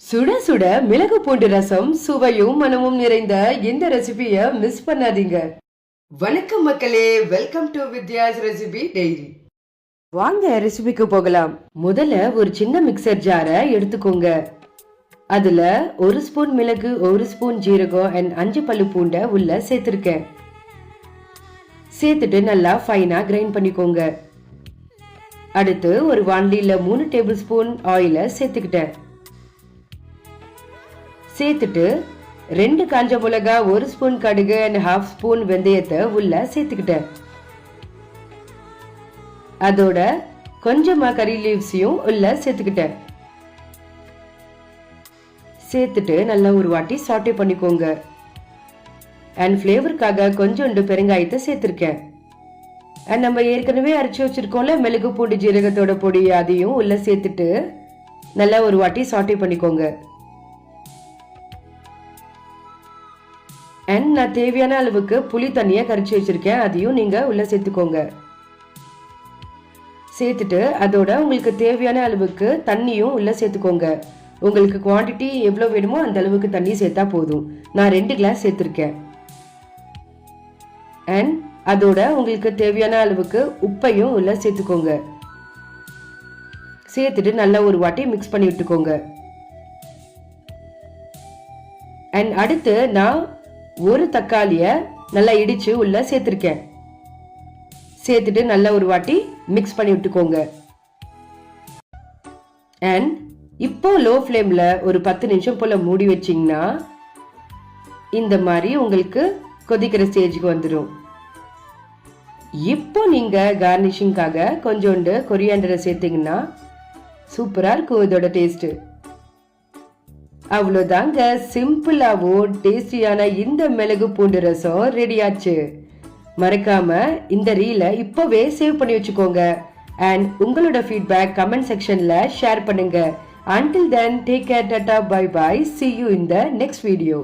சுட சுட மிளகு பூண்டு ரசம் சுவையும் மனமும் நிறைந்த இந்த ரெசிபியை மிஸ் பண்ணாதீங்க. வணக்கம் மக்களே, welcome to Vidhya's recipe diary. வாங்க ரெசிபிக்கு போகலாம். முதல்ல ஒரு சின்ன மிக்சர் ஜாரை எடுத்துக்கோங்க. அதுல 1 ஸ்பூன் மிளகு, 1 ஸ்பூன் ஜீரகம் அண்ட் 5 பல்லு பூண்டை உள்ள சேர்த்திருக்கேன். சேர்த்துட்டு நல்லா ஃபைனா கிரைண்ட் பண்ணிக்கோங்க. அடுத்து ஒரு வாண்டில 3 டேபிள் ஸ்பூன் ஆயில சேர்த்துக்கிட்டேன். சேர்த்துட்டு 2 காஞ்ச மிளகா, 1 ஸ்பூன் கடுகு அண்ட் 1/2 ஸ்பூன் வெந்தயத்தை உள்ள சேர்த்துக்கிட்டேன். அதோட கொஞ்சமா கறி லீவ்ஸையும் உள்ள சேர்த்துக்கிட்டேன். சேர்த்துட்டு நல்லா ஒரு வாட்டி சாட்டே பண்ணிக்கோங்க. அண்ட் ஃப்ளேவருக்காக கொஞ்சோண்டு பெருங்காயத்தை சேர்த்திருக்கேன். அண்ட் நம்ம ஏற்கனவே அரைச்சி வச்சிருக்கோம்ல மிளகு பூண்டு ஜீரகத்தோட பொடி, அதையும் உள்ள சேர்த்துட்டு நல்லா ஒரு வாட்டி சாட்டே பண்ணிக்கோங்க. அண்ட் நான் தேவையான அளவுக்கு புளி தண்ணியை கரைச்சி வச்சிருக்கேன், அதையும் நீங்க உள்ள சேர்த்துக்கோங்க. சேர்த்துட்டு அதோட உங்களுக்கு தேவையான அளவுக்கு தண்ணியும் உள்ள சேர்த்துக்கோங்க. உங்களுக்கு குவான்டிட்டி எவ்வளோ வேணுமோ அந்த அளவுக்கு தண்ணி சேர்த்தா போதும். நான் 2 கிளாஸ் சேர்த்துருக்கேன். அண்ட் அதோட உங்களுக்கு தேவையான அளவுக்கு உப்பையும் உள்ள சேர்த்துக்கோங்க. சேர்த்துட்டு நல்லா ஒரு வாட்டி மிக்ஸ் பண்ணி விட்டுக்கோங்க. அண்ட் அடுத்து நான் ஒரு தக்காளிய நல்லா இடிச்சு உள்ள சேர்த்திருக்கேன். சேர்த்துட்டு நல்லா ஒரு வாட்டி மிக்ஸ் பண்ணி விட்டுக்கோங்க. அண்ட் இப்போ லோ ஃப்ளேம்ல ஒரு 10 நிமிஷம் போல மூடி வச்சிங்கன்னா இந்த மாதிரி உங்களுக்கு கொதிக்கிற ஸ்டேஜுக்கு வந்துடும். இப்போ நீங்க கார்னிஷிங்காக கொஞ்சோண்டு கொரியாண்டரை சேர்த்தீங்கன்னா சூப்பரா இருக்கும் இதோட டேஸ்ட். அவ்வளோதாங்க, சிம்பிளாவும் டேஸ்டியான இந்த மிளகு பூண்டு ரசம் ரெடியாச்சு. மறக்காம இந்த ரீலை இப்பவே சேவ் பண்ணி வச்சுக்கோங்க. அண்ட் உங்களோட ஃபீட்பேக் கமெண்ட் செக்ஷன்ல ஷேர் பண்ணுங்க. Until then, take care, tata, bye bye. See you in the next video.